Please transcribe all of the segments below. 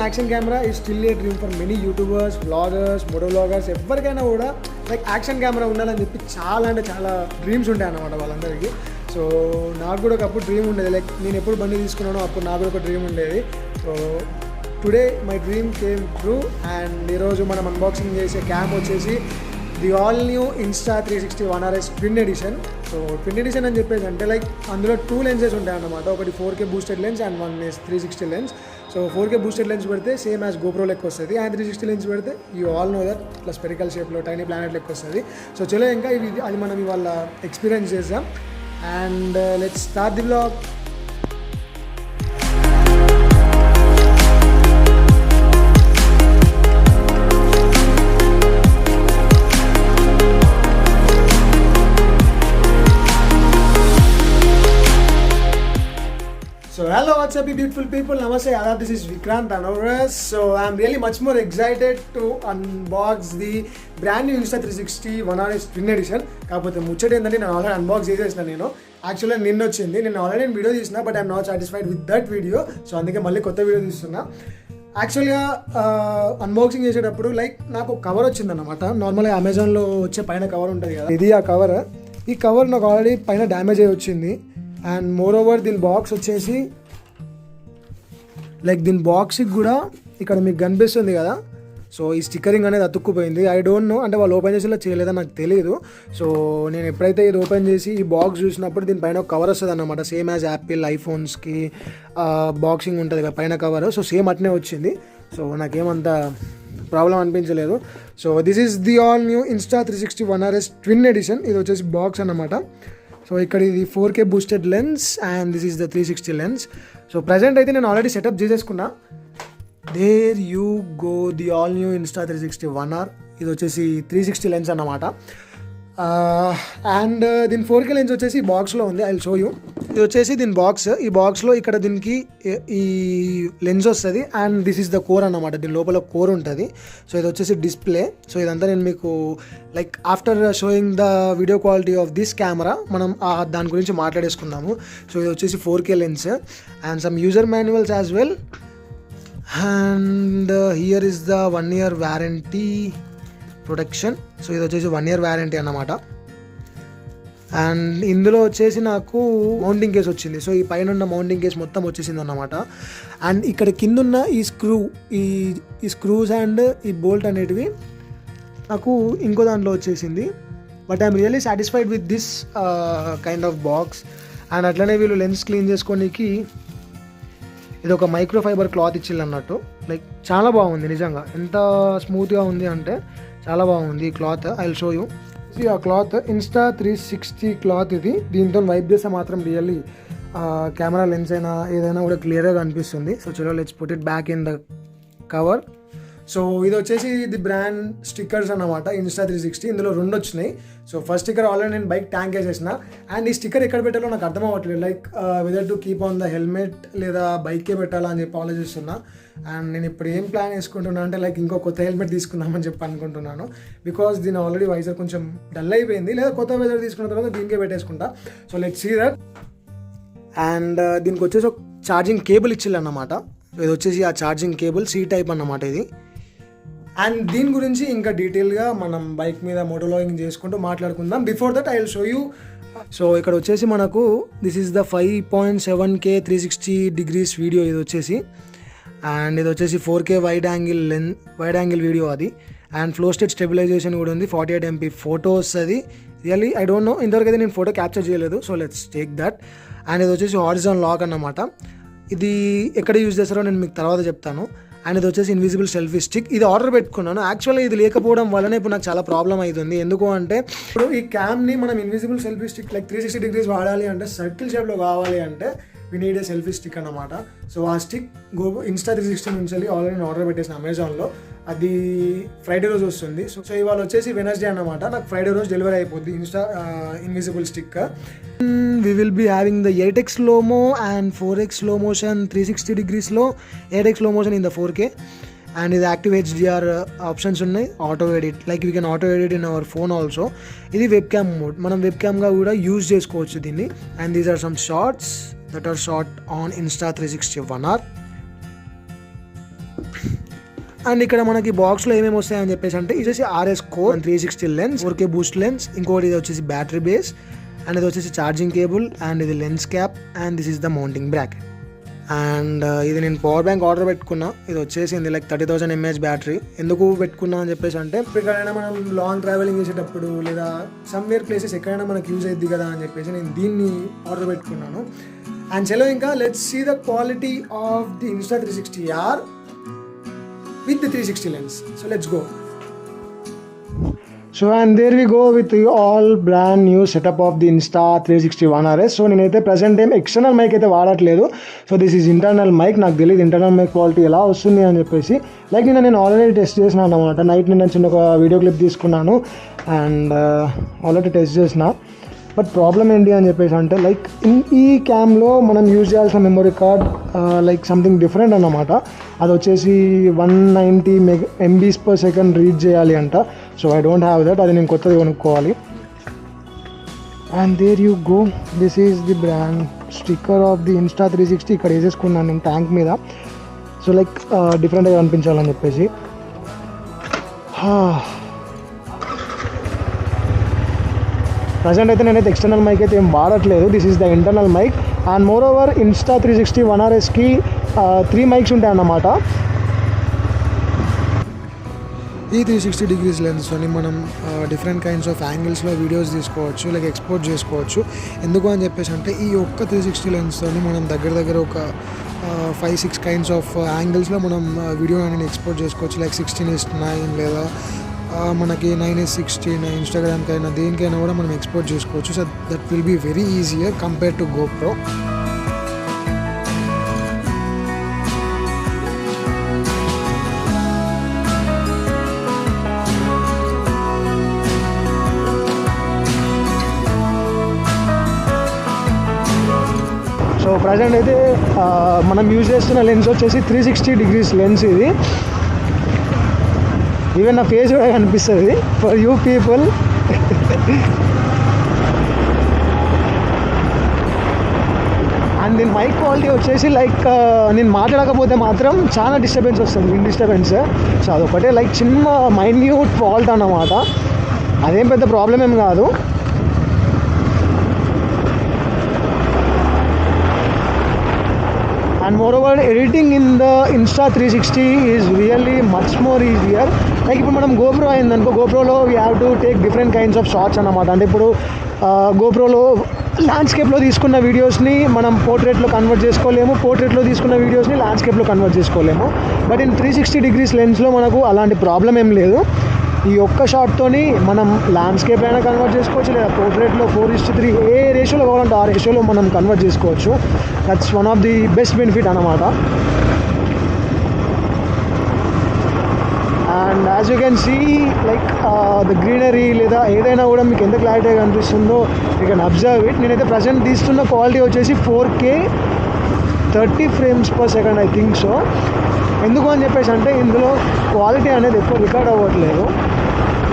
Action camera is still a dream for many YouTubers, vloggers, moto vloggers. ఎవరికైనా కూడా like action camera ఉండాలని చెప్పి చాలా అంటే చాలా డ్రీమ్స్ ఉంటాయి అన్నమాట వాళ్ళందరికీ. సో నాకు కూడా ఒకప్పుడు డ్రీమ్ ఉండేది, లైక్ నేను ఎప్పుడు బండి తీసుకున్నానో అప్పుడు నాకు కూడా ఒక డ్రీమ్ ఉండేది. So today my dream came true. And ఈరోజు మనం అన్బాక్సింగ్ చేసే క్యామ్ వచ్చేసి the all new Insta 360 Anorous twin edition. So twin edition అని చెప్పేసి అంటే లైక్ అందులో 2 lenses ఉంటాయి అన్నమాట. ఒకటి 4K boosted lens and 1 is 360 lens. So 4K boosted lens పెడితే సేమ్ యాజ్ GoPro లెక్క వస్తుంది, అండ్ 360 lens పెడితే యూ ఆల్ నో దట్ ఇట్లా స్పెరికల్ షేప్లో టైనీ ప్లానెట్ లెక్క వస్తుంది. సో చలో ఇంకా అది మనం ఇవాళ ఎక్స్పీరియన్స్ చేద్దాం. And let's start the vlog. So hello, what's up you beautiful people? Namaste, Adab, this is Vikrant Anorous. So I'm really much more excited to unbox the brand new Insta 360 Anorous twin edition. కాకపోతే ముచ్చట ఏంటంటే నేను already unbox చేసేసిన. నేను యాక్చువల్గా నిన్న వచ్చింది, నేను ఆల్రెడీ వీడియో తీసిన, but I'm not satisfied with that video. So అందుకే మళ్ళీ కొత్త వీడియో తీస్తున్నా. యాక్చువల్గా అన్బాక్సింగ్ చేసేటప్పుడు లైక్ నాకు కవర్ వచ్చిందన్నమాట. నార్మల్గా అమెజాన్లో వచ్చే పైన కవర్ ఉంటుంది కదా, ఇది ఆ కవర్. ఈ కవర్ నాకు ఆల్రెడీ పైన డ్యామేజ్ అయ్యి వచ్చింది. అండ్ మోర్ ఓవర్ దీని బాక్స్ వచ్చేసి లైక్ దీని బాక్స్కి కూడా ఇక్కడ మీకు కనిపిస్తుంది కదా, సో ఈ స్టిక్కరింగ్ అనేది అతుక్కుపోయింది. ఐ డోంట్ నో, అంటే వాళ్ళు ఓపెన్ చేసేలా చేయలేదా నాకు తెలియదు. సో నేను ఎప్పుడైతే ఇది ఓపెన్ చేసి ఈ బాక్స్ చూసినప్పుడు దీనిపైన ఒక కవర్ వస్తుంది అన్నమాట, సేమ్ యాజ్ యాపిల్ ఐఫోన్స్కి బాక్సింగ్ ఉంటుంది కదా పైన కవర్. సో సేమ్ అట్నే వచ్చింది. సో నాకేమంత ప్రాబ్లం అనిపించలేదు. So this is the all new Insta 360 Anorous twin edition. ఇది వచ్చేసి బాక్స్ అన్నమాట. సో ఇక్కడ ఇది 4K boosted lens and this is the 360 lens. So present అయితే నేను ఆల్రెడీ సెటప్ చేసేసుకున్నా. There you go, the all new Insta 360 Anorous. ఇది వచ్చేసి 360 లెన్స్ అన్నమాట. అండ్ దీని 4K లెన్స్ వచ్చేసి బాక్స్లో ఉంది, ఐ విల్ షో యూ. ఇది వచ్చేసి దీని బాక్స్. ఈ బాక్స్లో ఇక్కడ దీనికి ఈ లెన్స్ వస్తుంది and this is the core అన్నమాట. దీని లోపల కోర్ ఉంటుంది. సో ఇది వచ్చేసి డిస్ప్లే. సో ఇదంతా నేను మీకు like after showing the video quality of this camera మనం దాని గురించి మాట్లాడేసుకుందాము. సో ఇది వచ్చేసి 4K lens and some user manuals as well. And here is the 1 year warranty protection. So ఇది వచ్చేసి 1 year వారంటీ అన్నమాట. అండ్ ఇందులో వచ్చేసి నాకు మౌంటింగ్ కేస్ వచ్చింది. సో ఈ పైన ఉన్న మౌంటింగ్ కేస్ మొత్తం వచ్చేసింది అన్నమాట. అండ్ ఇక్కడ కిందున్న ఈ స్క్రూస్ అండ్ ఈ బోల్ట్ అనేటివి నాకు ఇంకో దాంట్లో వచ్చేసింది. But I'm really satisfied with this kind of box. And అట్లనే వీళ్ళు లెన్స్ క్లీన్ చేసుకోనికి ఇది ఒక మైక్రోఫైబర్ క్లాత్ ఇచ్చిల్లు అన్నట్టు. లైక్ చాలా బాగుంది నిజంగా, ఎంత స్మూత్గా ఉంది అంటే చాలా బాగుంది ఈ cloth. I will show you. ఆ క్లాత్ ఇన్స్టా 360 క్లాత్. ఇది దీంతో వైప్ చేస్తే మాత్రం రియల్లీ కెమెరా లెన్స్ అయినా ఏదైనా కూడా క్లియర్గా కనిపిస్తుంది. సో చలో let's put it back in the cover. So ఇది వచ్చేసి ఇది బ్రాండ్ స్టిక్కర్స్ అన్నమాట, ఇన్స్టా 360. ఇందులో 2 వచ్చినాయి. సో ఫస్ట్ స్టిక్కర్ ఆల్రెడీ నేను బైక్ ట్యాంక్ వేసేసిన. అండ్ ఈ స్టిక్కర్ ఎక్కడ పెట్టాలో నాకు అర్థం అవ్వట్లేదు, like whether to keep on the helmet లేదా బైకే పెట్టాలా అని చెప్పి ఆలోచిస్తున్నా. అండ్ నేను ఇప్పుడు ఏం ప్లాన్ వేసుకుంటున్నా అంటే లైక్ ఇంకో కొత్త హెల్మెట్ తీసుకుందామని చెప్పి అనుకుంటున్నాను. బికాస్ దీని ఆల్రెడీ వైజర్ కొంచెం డల్ అయిపోయింది, లేదా కొత్త వైజర్ తీసుకున్న తర్వాత దీనికే పెట్టేసుకుంటా. So let's see that. And దీనికి వచ్చేసి ఒక ఛార్జింగ్ కేబుల్ ఇచ్చిల్లు అన్నమాట. ఇది వచ్చేసి ఆ ఛార్జింగ్ కేబుల్ C టైప్ అన్నమాట ఇది. అండ్ దీని గురించి ఇంకా డీటెయిల్గా మనం బైక్ మీద మోటో వ్లాగింగ్ చేసుకుంటూ మాట్లాడుకుందాం. Before that I will show you. So ఇక్కడ వచ్చేసి మనకు this is the 5.7K 360 degrees video ఇది వచ్చేసి. అండ్ ఇది వచ్చేసి 4K వైడ్ యాంగిల్ వీడియో అది. అండ్ FlowState Stabilization కూడా ఉంది. 48 MP ఫోటో వస్తుంది. రియల్లీ ఐ డోంట్ నో, ఇంతవరకు అయితే నేను ఫోటో క్యాప్చర్ చేయలేదు. So let's take that. And ఇది వచ్చేసి హారిజాన్ లాక్ అన్నమాట. ఇది ఎక్కడ యూజ్ చేస్తారో నేను మీకు తర్వాత చెప్తాను. అండ్ ఇది వచ్చేసి ఇన్విజిబుల్ సెల్ఫీ స్టిక్. ఇది ఆర్డర్ పెట్టుకున్నాను. యాక్చువల్గా ఇది లేకపోవడం వల్లనే ఇప్పుడు నాకు చాలా ప్రాబ్లం అవుతుంది. ఎందుకు అంటే ఇప్పుడు ఈ క్యామ్ని మనం invisible selfie stick like 360 degrees వాడాలి అంటే, సర్కిల్ షేప్లో కావాలి అంటే we need a selfie stick అన్నమాట. సో ఆ స్టిక్ ఇన్స్టా 360 నుంచి ఆల్రెడీ నేను ఆర్డర్ పెట్టేసిన అమెజాన్లో. అది ఫ్రైడే రోజు వస్తుంది. సో ఇవాళ వచ్చేసి వెనస్డే అన్నమాట. నాకు ఫ్రైడే రోజు డెలివరీ అయిపోద్ది invisible stick. we will be having the 8x slow mo and 4x slow motion 360 degrees లో 8x slow motion in the 4K. And ఇది యాక్టివ్ HDR ఆప్షన్స్ ఉన్నాయి, auto edit, like we can auto edit in our phone also. ఇది web cam mode, మనం web క్యామ్గా కూడా use చేసుకోవచ్చు దీన్ని. And these are some shorts that are shot on Insta 360 Anorous. And ఇక్కడ మనకి box లో ఏమేమి వస్తాయని చెప్పేసి అంటే ఇది వచ్చేసి RS core 360 lens, 4K Boost lens, ఇంకోటి ఇది వచ్చేసి బ్యాటరీ బేస్, అండ్ ఇది వచ్చేసి ఛార్జింగ్ కేబుల్, అండ్ ఇది lens cap, and this is the mounting bracket. And ఇది నేను పవర్ బ్యాంక్ ఆర్డర్ పెట్టుకున్నా. ఇది వచ్చేసింది లైక్ 30,000 mAh బ్యాటరీ. ఎందుకు పెట్టుకున్నా అని చెప్పేసి అంటే ఎక్కడైనా మనం లాంగ్ ట్రావెలింగ్ చేసేటప్పుడు లేదా సమ్వేర్ ప్లేసెస్ ఎక్కడైనా మనకు యూజ్ అయ్యింది కదా అని చెప్పేసి నేను దీన్ని ఆర్డర్ పెట్టుకున్నాను. అండ్ చలో ఇంకా let's see the quality of the Insta 360R with the 360 lens. So let's go. So and there we go with the all brand new setup of the Insta 360 One RS. So నేనైతే present time external mic అయితే వాడట్లేదు. So this is internal mic. నాకు తెలియదు internal mic quality ఎలా వస్తుంది అని చెప్పేసి. Like నేను ఆల్రెడీ టెస్ట్ చేసినాను అనమాట. నైట్ నిన్న చిన్న ఒక వీడియో క్లిప్ తీసుకున్నాను అండ్ ఆల్రెడీ టెస్ట్ చేసిన. బట్ ప్రాబ్లం ఏంటి అని చెప్పేసి అంటే లైక్ ఈ క్యామ్లో మనం యూజ్ చేయాల్సిన memory card like something different అన్నమాట. అది వచ్చేసి 190 MB/s రీడ్ చేయాలి అంట. So I don't have that. అది నేను కొత్తది కొనుక్కోవాలి. And there you go, this is the brand sticker of the Insta 360 ఇక్కడ వేసేసుకున్నాను నేను ట్యాంక్ మీద. సో లైక్ డిఫరెంట్గా కనిపించాలని చెప్పేసి. ప్రజెంట్ అయితే నేనైతే ఎక్స్టర్నల్ మైక్ అయితే ఏం వాడట్లేదు. This is the internal mic. And moreover Insta 360 One RSకి 3 మైక్స్ ఉంటాయి అన్నమాట. ఈ 360 degrees లెన్స్తోని మనం డిఫరెంట్ కైండ్స్ ఆఫ్ యాంగిల్స్లో వీడియోస్ తీసుకోవచ్చు, లైక్ ఎక్స్పోర్ట్ చేసుకోవచ్చు. ఎందుకు అని చెప్పేసి అంటే ఈ ఒక్క 360 లెన్స్తోని మనం దగ్గర ఒక 5-6 కైండ్స్ ఆఫ్ యాంగిల్స్లో మనం వీడియో అనేది ఎక్స్పోర్ట్ చేసుకోవచ్చు. లైక్ 16:9 లేదా మనకి 9:16 ఇన్స్టాగ్రామ్కి అయినా దేనికైనా కూడా మనం ఎక్స్పోర్ట్ చేసుకోవచ్చు. So that will be very easier compare to GoPro. So present అయితే మనం యూజ్ చేస్తున్న లెన్స్ వచ్చేసి 360 degrees లెన్స్. ఇది ఈవెన్ నా ఫేస్ కూడా కనిపిస్తుంది ఫర్ యూ పీపుల్. అండ్ దీని మైక్ క్వాలిటీ వచ్చేసి లైక్ నేను మాట్లాడకపోతే మాత్రం చాలా డిస్టర్బెన్స్ వస్తుంది, విన్ డిస్టర్బెన్స్. సో అదొకటే లైక్ చిన్న మైన్యూట్ ఫాల్ట్ అన్నమాట. అదేం పెద్ద ప్రాబ్లం ఏం కాదు. And moreover, editing in the Insta 360 is really much more easier. Like ఇప్పుడు మనం GoPro అయిందనుకో, GoProలో we have to take different kinds of shots అన్నమాట. అంటే ఇప్పుడు GoProలో ల్యాండ్స్కేప్లో తీసుకున్న వీడియోస్ని మనం పోర్ట్రేట్లో కన్వర్ట్ చేసుకోలేము, పోర్ట్రేట్లో తీసుకున్న వీడియోస్ని ల్యాండ్స్కేప్లో కన్వర్ట్ చేసుకోలేము. బట్ ఇన్ 360 degrees లెన్స్లో మనకు అలాంటి ప్రాబ్లం ఏం లేదు. ఈ ఒక్క షాట్తోని మనం ల్యాండ్స్కేప్ అయినా కన్వర్ట్ చేసుకోవచ్చు, లేదా పోర్ట్రేట్లో 4:3 ఏ రేషియోలో కావాలంటే ఆ రేషియోలో మనం కన్వర్ట్ చేసుకోవచ్చు. That's one of the best benefit అన్నమాట. And as you can see like the greenery లేదా ఏదైనా కూడా మీకు ఎంత క్లారిటీగా కనిపిస్తుందో యూ కెన్ అబ్జర్వ్ ఇట్. నేనైతే ప్రజెంట్ తీస్తున్న క్వాలిటీ వచ్చేసి 4K 30 frames/s I think so. ఎందుకు అని చెప్పేసి అంటే ఇందులో క్వాలిటీ అనేది ఎక్కువ రికార్డ్ అవ్వట్లేదు.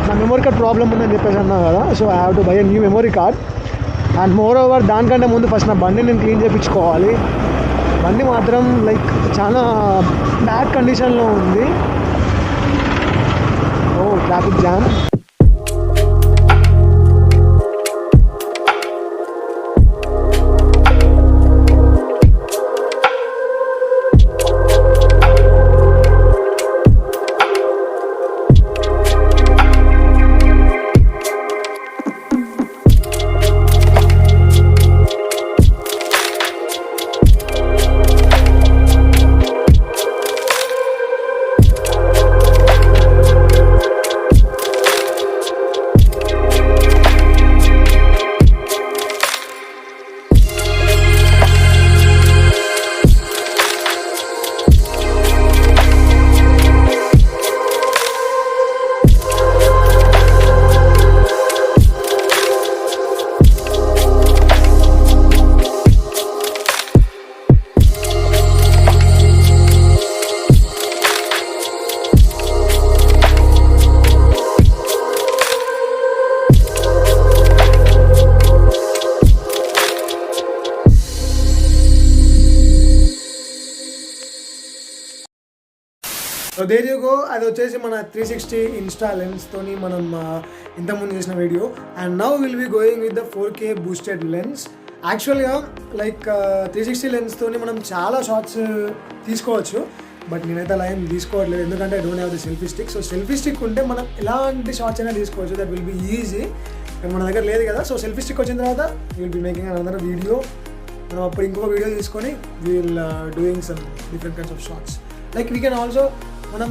నా మెమరీ కార్డ్ ప్రాబ్లం ఉందని చెప్పేసి అన్నా కదా. So I have to buy a new memory card. And more over దానికంటే ముందు ఫస్ట్ నా బండి నేను క్లీన్ చేయించుకోవాలి. బండి మాత్రం లైక్ చాలా బ్యాడ్ కండిషన్లో ఉంది. ఓ traffic jam. So there you go, అది వచ్చేసి మన 360 ఇన్స్టా లెన్స్తోని మనం ఇంతకుముందు చేసిన video. And now will be going with the 4K boosted lens. యాక్చువల్గా లైక్ 360 లెన్స్తోని మనం చాలా షార్ట్స్ తీసుకోవచ్చు, బట్ నేనైతే అలా ఏం తీసుకోవట్లేదు, ఎందుకంటే I don't have the selfie stick. So selfie stick ఉంటే మనం ఎలాంటి షార్ట్స్ అయినా తీసుకోవచ్చు, దట్ విల్ బి ఈజీ. కానీ మన దగ్గర లేదు కదా. సో సెల్ఫీ స్టిక్ వచ్చిన తర్వాత will be making another video. మనం అప్పుడు ఇంకొక వీడియో తీసుకొని will doing some different kinds of shorts. Like we can also మనం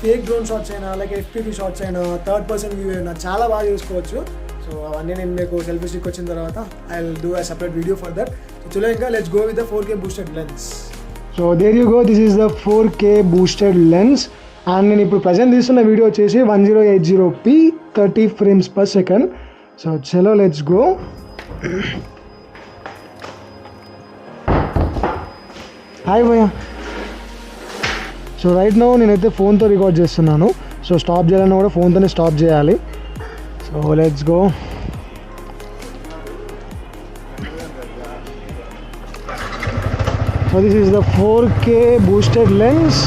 ఫేక్ డ్రోన్ షాట్స్ అయినా, లైక్ FPV షాట్స్ అయినా, థర్డ్ పర్సన్ వ్యూ అయినా చాలా బాగా చేసుకోవచ్చు. సో అవన్నీ నేను మీకు సెల్ఫీ స్టిక్ వచ్చిన తర్వాత I will do a separate video for that. So చలో ఇంకా let's go with the 4K boosted lens. So there you go, this is the 4K boosted lens. And నేను ఇప్పుడు ప్రజెంట్ తీస్తున్న వీడియో వచ్చేసి 1080p 30 frames per second. So చలో let's go. Hi భయ్యా. So right now నేనైతే ఫోన్తో record చేస్తున్నాను. So stop చేయాలన్నా కూడా ఫోన్తోనే స్టాప్ చేయాలి. So let's go. So this is the 4K boosted lens.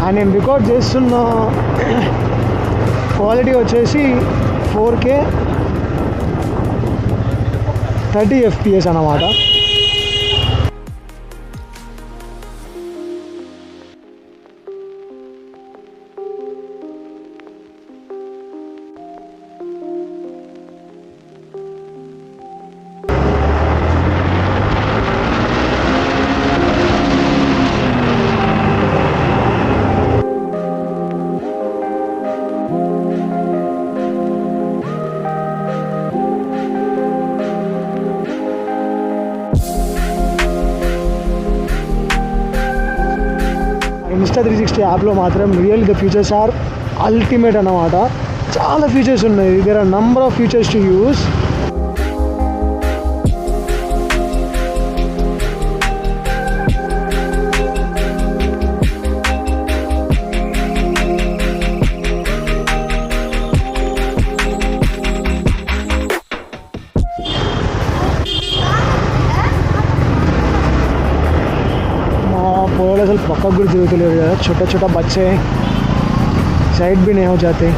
And నేను రికార్డ్ చేస్తున్న క్వాలిటీ వచ్చేసి 4K 30 FPS అన్నమాట. Insta 360 యాప్లో మాత్రం really the features are ultimate అన్నమాట. చాలా ఫీచర్స్ ఉన్నాయి. There are number of features to use. पोल असल पक्का गुड़ जरूरत है, छोटे छोटा बच्चे साइड भी नहीं हो जाते.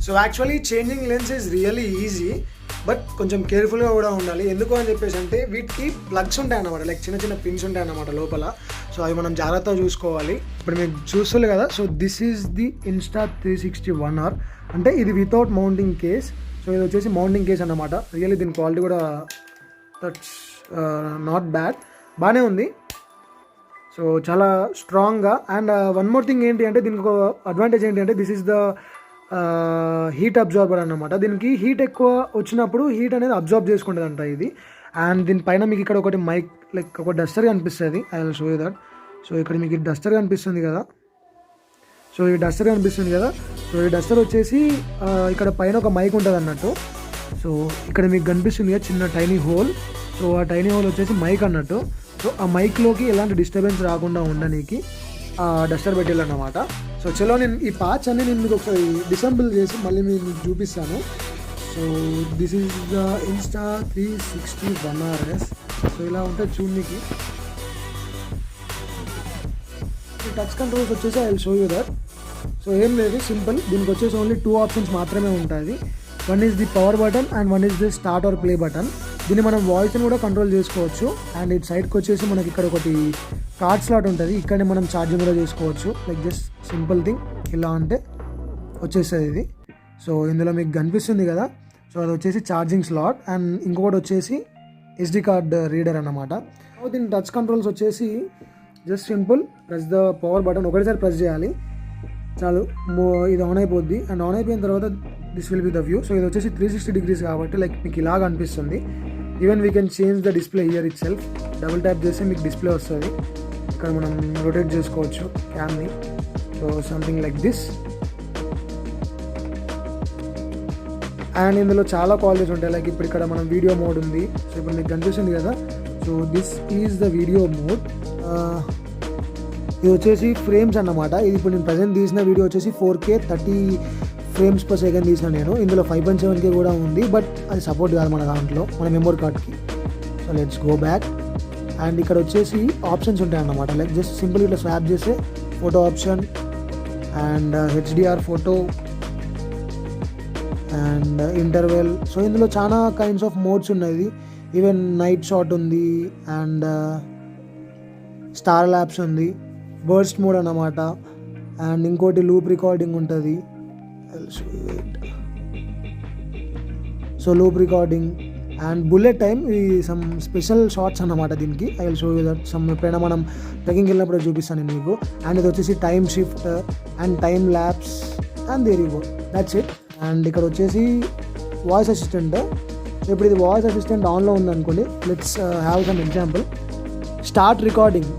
So actually changing lens is really easy, but కొంచెం కేర్ఫుల్గా కూడా ఉండాలి. ఎందుకు అని చెప్పేసి అంటే వీటికి ప్లగ్స్ ఉంటాయి అన్నమాట, లైక్ చిన్న చిన్న పిన్స్ ఉంటాయి అన్నమాట లోపల. సో అవి మనం జాగ్రత్తగా చూసుకోవాలి. ఇప్పుడు మీకు చూస్తుంది కదా, so this is the Insta 360 1R, అంటే ఇది వితౌట్ మౌంటింగ్ కేస్. సో ఇది వచ్చేసి మౌంటింగ్ కేస్ అన్నమాట. రియల్లీ దీని క్వాలిటీ కూడా దట్స్ నాట్ బ్యాడ్, బాగానే ఉంది. సో చాలా స్ట్రాంగ్గా. అండ్ వన్ మోర్ థింగ్ ఏంటి అంటే దీనికి ఒక అడ్వాంటేజ్ ఏంటి అంటే this is the heat absorber అన్నమాట. దీనికి హీట్ ఎక్కువ వచ్చినప్పుడు హీట్ అనేది అబ్జార్బ్ చేసుకుంటుంది అంట ఇది. అండ్ దీనిపైన మీకు ఇక్కడ ఒకటి మైక్ లైక్ ఒక డస్టర్ కనిపిస్తుంది. I will show you that. So ఇక్కడ మీకు డస్టర్ కనిపిస్తుంది కదా, సో ఈ డస్టర్ కనిపిస్తుంది కదా. సో ఈ డస్టర్ వచ్చేసి ఇక్కడ పైన ఒక మైక్ ఉంటుంది అన్నట్టు. సో ఇక్కడ మీకు కనిపిస్తుంది కదా చిన్న టైనీ హోల్. సో ఆ టైనీ హోల్ వచ్చేసి మైక్ అన్నట్టు. సో ఆ మైక్లోకి ఎలాంటి డిస్టర్బెన్స్ రాకుండా ఉండడానికి డస్టర్ పెట్టాలన్నమాట. సో చలో నేను ఈ పార్ట్స్ అన్నీ నేను మీకు ఒకసారి డిసెంబుల్ చేసి మళ్ళీ మీకు చూపిస్తాను. So this is the Insta 360 1RS. So ఇలా ఉంటుంది చూడడానికి. టచ్ కంట్రోల్స్ వచ్చేసి I will show you that. So ఏం లేదు, సింపుల్. దీనికి వచ్చేసి ఓన్లీ 2 ఆప్షన్స్ మాత్రమే ఉంటుంది. One is the power button and one is the start or play button. దీన్ని మనం వాయిస్ని కూడా కంట్రోల్ చేసుకోవచ్చు. అండ్ ఇటు సైడ్కి వచ్చేసి మనకి ఇక్కడ ఒకటి కార్డ్ స్లాట్ ఉంటుంది, ఇక్కడనే మనం ఛార్జింగ్ కూడా చేసుకోవచ్చు. లైక్ జస్ట్ సింపుల్ థింగ్, ఇలా అంటే వచ్చేస్తుంది ఇది. సో ఇందులో మీకు కనిపిస్తుంది కదా, సో అది వచ్చేసి ఛార్జింగ్ స్లాట్. అండ్ ఇంకొకటి వచ్చేసి SD కార్డ్ రీడర్ అన్నమాట. దీని టచ్ కంట్రోల్స్ వచ్చేసి just simple, press the power button ఒకటిసారి ప్రెస్ చేయాలి చాలు, ఇది ఆన్ అయిపోద్ది. అండ్ ఆన్ అయిపోయిన తర్వాత this will be the view. So ఇది వచ్చేసి 360 degrees కాబట్టి లైక్ మీకు ఇలాగ అనిపిస్తుంది. Even we can change the display here itself. Double tap చేస్తే మీకు డిస్ప్లే వస్తుంది, ఇక్కడ మనం రొటేట్ చేసుకోవచ్చు క్యామ్ని. So something like this. And ఇందులో చాలా క్వాలిటీస్ ఉంటాయి, లైక్ ఇప్పుడు ఇక్కడ మనం వీడియో మోడ్ ఉంది. సో ఇప్పుడు మీకు కనిపిస్తుంది కదా, so this is the video mode. ఇది వచ్చేసి ఫ్రేమ్స్ అన్నమాట. ఇది ఇప్పుడు నేను ప్రజెంట్ తీసిన వీడియో వచ్చేసి 4K 30 frames per second తీసిన నేను. ఇందులో 5.7K కూడా ఉంది, బట్ అది సపోర్ట్ కాదు మన దాంట్లో, మన మెమరీ కార్డ్కి. So let's go back. And ఇక్కడ వచ్చేసి ఆప్షన్స్ ఉంటాయి అన్నమాట. లైక్ జస్ట్ సింపుల్ ఇట్లా స్వాప్ చేస్తే photo option and HDR photo and interval. So ఇందులో చాలా కైండ్స్ ఆఫ్ మోడ్స్ ఉన్నాయి. ఈవెన్ నైట్ షాట్ ఉంది అండ్ స్టార్ ల్యాప్స్ ఉంది, బర్స్ట్ మోడ్ అన్నమాట. అండ్ ఇంకోటి లూప్ రికార్డింగ్ ఉంటుంది. So loop recording and bullet time, ఈ సమ్ స్పెషల్ షార్ట్స్ అన్నమాట దీనికి. I will show you that some. ఎప్పుడైనా మనం ట్రెక్కింగ్ వెళ్ళినప్పుడు చూపిస్తాను నేను మీకు. అండ్ ఇది వచ్చేసి time shift and time lapse and there you go, that's it. And ఇక్కడ వచ్చేసి వాయిస్ అసిస్టెంట్. సో ఇప్పుడు ఇది వాయిస్ అసిస్టెంట్ ఆన్లో ఉందనుకోండి. Let's have some example. Start recording.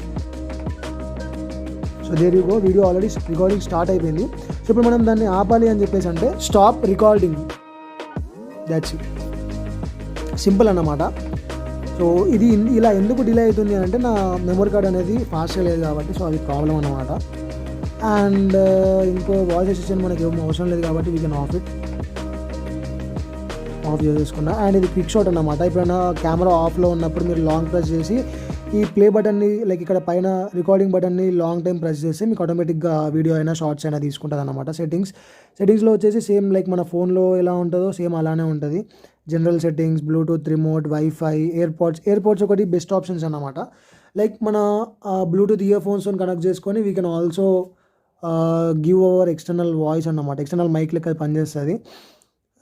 So there you go, video already recording start అయిపోయింది. సో ఇప్పుడు మనం దాన్ని ఆపాలి అని చెప్పేసి అంటే stop recording, that's it. Simple అన్నమాట. సో ఇది ఇలా ఎందుకు డిలే అవుతుంది అంటే నా మెమరీ కార్డ్ అనేది ఫాస్ట్గా లేదు కాబట్టి, సో అది ప్రాబ్లం అన్నమాట. అండ్ ఇంకో వాయిస్ అసిస్టెంట్ మనకి ఏమో అవసరం లేదు కాబట్టి వీ కెన్ ఆఫ్ చేసేసుకున్నా. అండ్ ఇది క్విక్ షాట్ అన్నమాట. ఎప్పుడైనా కెమెరా ఆఫ్లో ఉన్నప్పుడు మీరు లాంగ్ ప్రెస్ చేసి ఈ ప్లే బటన్ని, లైక్ ఇక్కడ పైన రికార్డింగ్ బటన్ని లాంగ్ టైం ప్రెస్ చేస్తే మీకు ఆటోమేటిక్గా వీడియో అయినా షార్ట్స్ అయినా తీసుకుంటుంది అన్నమాట. సెట్టింగ్స్లో వచ్చేసి సేమ్ లైక్ మన ఫోన్లో ఎలా ఉంటుందో సేమ్ అలానే ఉంటుంది. General settings, Bluetooth, remote, WiFi, airports ఒకటి బెస్ట్ ఆప్షన్స్ అన్నమాట. లైక్ మన బ్లూటూత్ ఇయర్ ఫోన్స్తో కనెక్ట్ చేసుకొని we can also give our external voice అన్నమాట. ఎక్స్టర్నల్ మైక్ లెక్క అది పనిచేస్తుంది.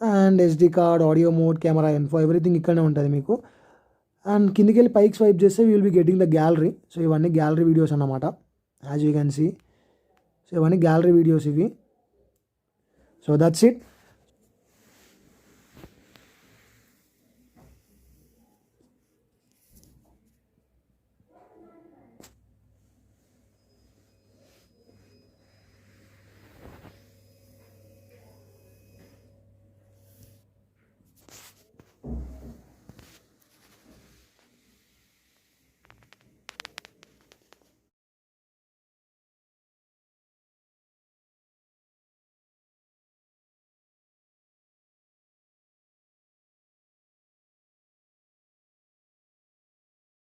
And SD card, audio mode, camera info, everything ఇక్కడనే ఉంటుంది మీకు. అండ్ కిందికి వెళ్ళి పైకి స్వైప్ చేస్తే we will be getting the gallery. So ఇవన్నీ గ్యాలరీ వీడియోస్ అన్నమాట, as you can see. So ఇవన్నీ గ్యాలరీ వీడియోస్ ఇవి. So that's it.